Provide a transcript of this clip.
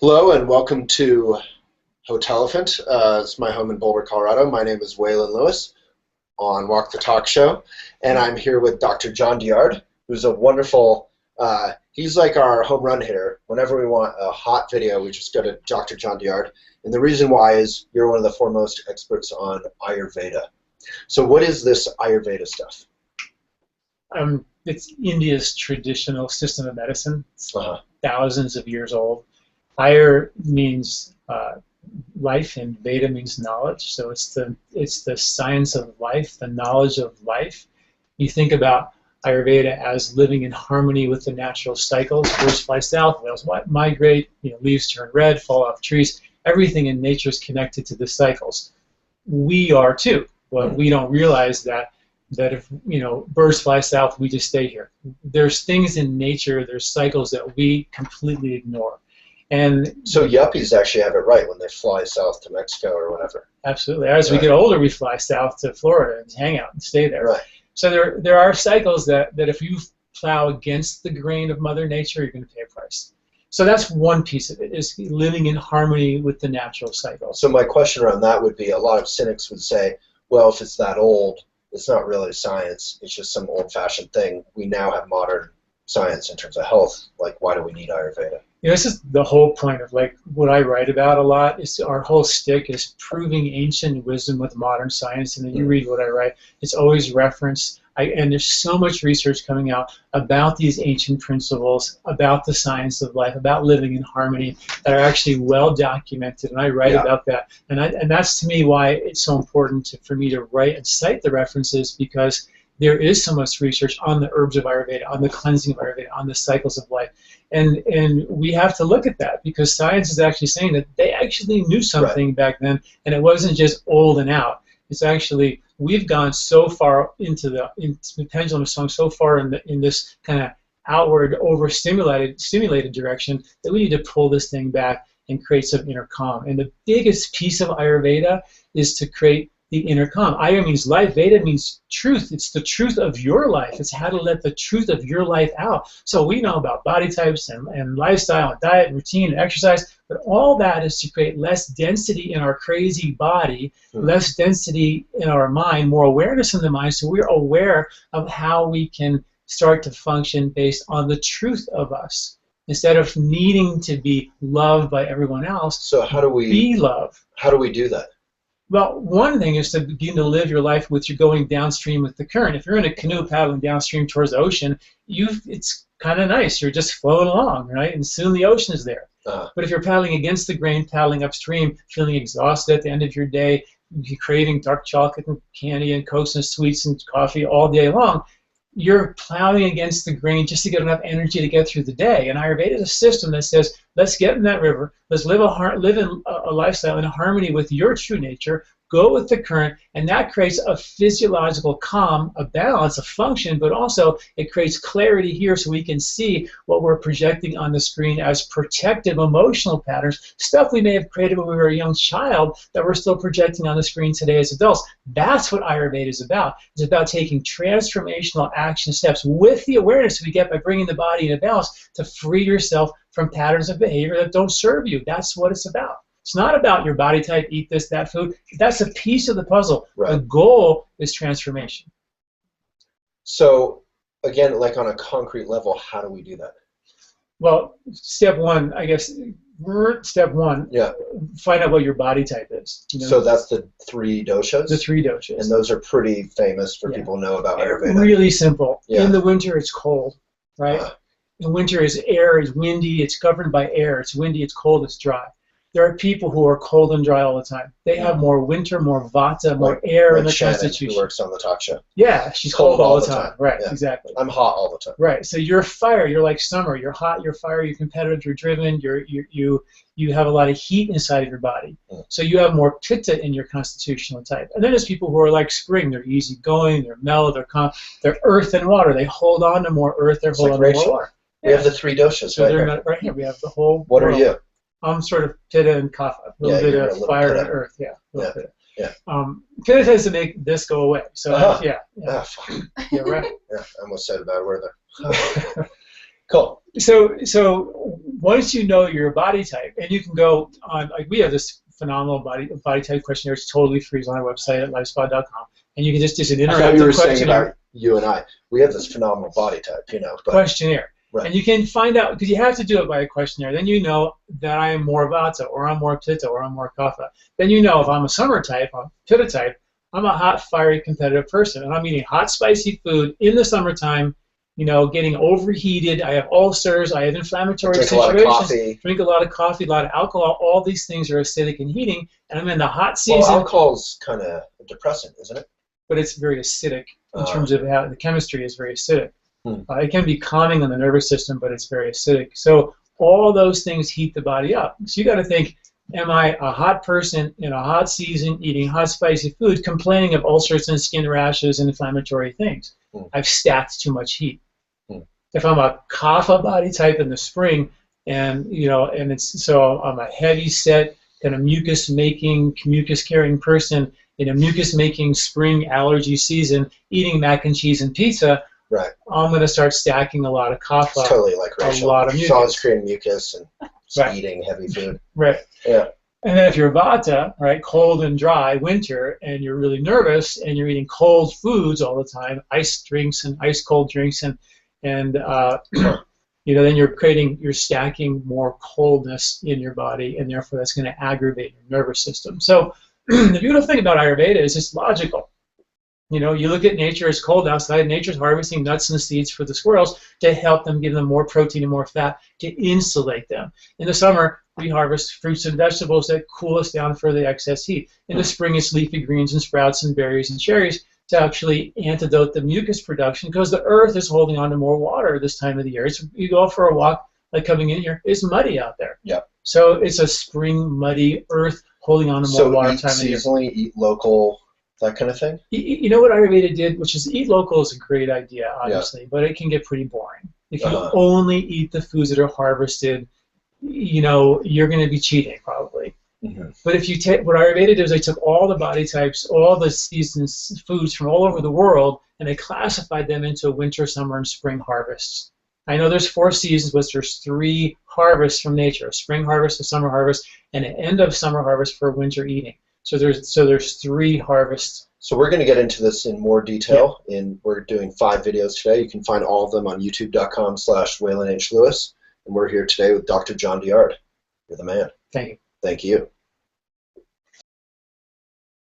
Hello and welcome to Hotel Elephant. It's my home in Boulder, Colorado. My name is Waylon Lewis on Walk the Talk Show, and I'm here with Dr. John Douillard, who's a wonderful, he's like our home run hitter. Whenever we want a hot video, we just go to Dr. John Douillard, and the reason why is you're one of the foremost experts on Ayurveda. So what is this Ayurveda stuff? It's India's traditional system of medicine. It's thousands of years old. Ayur means life, and Veda means knowledge. So it's the science of life, the knowledge of life. You think about Ayurveda as living in harmony with the natural cycles. Birds fly south, whales migrate, leaves turn red, fall off trees. Everything in nature is connected to the cycles. We are too, but we don't realize that if birds fly south, we just stay here. There's things in nature, there's cycles that we completely ignore. And so yuppies actually have it right when they fly south to Mexico or whatever. Absolutely. As we get older, we fly south to Florida and hang out and stay there. Right. So there are cycles that if you plow against the grain of Mother Nature, you're going to pay a price. So that's one piece of it, is living in harmony with the natural cycle. So my question around that would be, a lot of cynics would say, well, if it's that old, it's not really science, it's just some old-fashioned thing. We now have modern science in terms of health. Like, why do we need Ayurveda? This is the whole point of what I write about a lot. Is our whole stick is proving ancient wisdom with modern science. And then you read what I write, it's always referenced. And there's so much research coming out about these ancient principles, about the science of life, about living in harmony, that are actually well documented. And I write about that. And that's to me why it's so important for me to write and cite the references, because there is so much research on the herbs of Ayurveda, on the cleansing of Ayurveda, on the cycles of life. And we have to look at that, because science is actually saying that they actually knew something back then, and it wasn't just old and out. It's actually, we've gone so far into the pendulum has swung so far in this kind of outward, stimulated direction, that we need to pull this thing back and create some inner calm. And the biggest piece of Ayurveda is to create the inner calm. Ayur means life. Veda means truth. It's the truth of your life. It's how to let the truth of your life out. So we know about body types and lifestyle and diet and routine and exercise, but all that is to create less density in our crazy body, less density in our mind, more awareness in the mind, so we're aware of how we can start to function based on the truth of us, instead of needing to be loved by everyone else. So how do we be loved? How do we do that? Well, one thing is to begin to live your life with you going downstream with the current. If you're in a canoe paddling downstream towards the ocean, it's kind of nice. You're just flowing along, right? And soon the ocean is there. But if you're paddling against the grain, paddling upstream, feeling exhausted at the end of your day, you're craving dark chocolate and candy and cokes and sweets and coffee all day long, you're plowing against the grain just to get enough energy to get through the day. And Ayurveda is a system that says, let's get in that river, let's live a lifestyle in harmony with your true nature, go with the current, and that creates a physiological calm, a balance, a function, but also it creates clarity here so we can see what we're projecting on the screen as protective emotional patterns, stuff we may have created when we were a young child that we're still projecting on the screen today as adults. That's what Ayurveda is about. It's about taking transformational action steps with the awareness we get by bringing the body into balance to free yourself from patterns of behavior that don't serve you. That's what it's about. It's not about your body type, eat this, that food. That's a piece of the puzzle. Right. The goal is transformation. So, again, like on a concrete level, how do we do that? Well, step one, I guess, find out what your body type is. So that's the 3 doshas? The 3 doshas. And those are pretty famous for people who know about Ayurveda. Really simple. In the winter, it's cold, right? In winter, is air, is windy, it's governed by air. It's windy, it's cold, it's dry. There are people who are cold and dry all the time. They have more winter, more vata, more air in their constitution. Who works on the talk show. Yeah, she's cold all the time. Right, exactly. I'm hot all the time. Right, so you're fire. You're like summer. You're hot, you're fire, you're competitive, you're driven, you have a lot of heat inside of your body. So you have more pitta in your constitutional type. And then there's people who are like spring. They're easygoing, they're mellow, they're calm. They're earth and water. They hold on to more earth, they hold on to more water. We have the 3 doshas right here. We have the whole What world. Are you? I'm sort of pitta and kapha, a little bit of fire and earth, Pitta tends to make this go away. So yeah, right. Yeah, I almost said a bad word there. Cool. So once you know your body type, and you can go on, like we have this phenomenal body type questionnaire. It's totally free. It's on our website at lifespa.com, and you can just an interactive I thought you were saying questionnaire. about you and I. We have this phenomenal body type, but, questionnaire. Right. And you can find out, because you have to do it by a questionnaire. Then you know that I am more Vata, or I'm more Pitta, or I'm more Kapha. Then you know if I'm a summer type, I'm Pitta type, I'm a hot, fiery, competitive person, and I'm eating hot, spicy food in the summertime. Getting overheated. I have ulcers. I have inflammatory situations. Drink a lot of coffee. Drink a lot of coffee, a lot of alcohol. All these things are acidic and heating, and I'm in the hot season. Well, alcohol's kind of a depressant, isn't it? But it's very acidic in terms of how the chemistry is very acidic. It can be calming on the nervous system, but it's very acidic. So all those things heat the body up. So you got to think, am I a hot person in a hot season eating hot, spicy food, complaining of ulcers and skin rashes and inflammatory things? I've stacked too much heat. If I'm a Kapha body type in the spring, and I'm a heavy set kind of mucus carrying person in a mucus making spring allergy season, eating mac and cheese and pizza, right, I'm going to start stacking a lot of Kapha. It's totally like Rachel. A lot of mucus. She's always creating mucus and right. eating heavy food. Right. Yeah. And then if you're Vata, right, cold and dry winter, and you're really nervous and you're eating cold foods all the time, ice drinks and ice cold drinks, and then you're stacking more coldness in your body, and therefore that's going to aggravate your nervous system. So the beautiful thing about Ayurveda is it's logical. You look at nature, it's cold outside, nature's harvesting nuts and seeds for the squirrels to help them, give them more protein and more fat to insulate them. In the summer, we harvest fruits and vegetables that cool us down for the excess heat. In the spring, it's leafy greens and sprouts and berries and cherries to actually antidote the mucus production, because the earth is holding on to more water this time of the year. You go for a walk, like coming in here, it's muddy out there. Yeah. So it's a spring, muddy earth holding on to more water time of year. So eat seasonally, eat local, that kind of thing? You know what Ayurveda did, which is eat local is a great idea, obviously, but it can get pretty boring. If you only eat the foods that are harvested, you're going to be cheating probably. But if you take, what Ayurveda did is they took all the body types, all the seasons foods from all over the world, and they classified them into winter, summer, and spring harvests. I know there's 4 seasons, but there's 3 harvests from nature: a spring harvest, a summer harvest, and an end of summer harvest for winter eating. So there's 3 harvests. So we're going to get into this in more detail. We're doing 5 videos today. You can find all of them on youtube.com/Waylon H. Lewis. And we're here today with Dr. John Douillard. You're the man. Thank you. Thank you.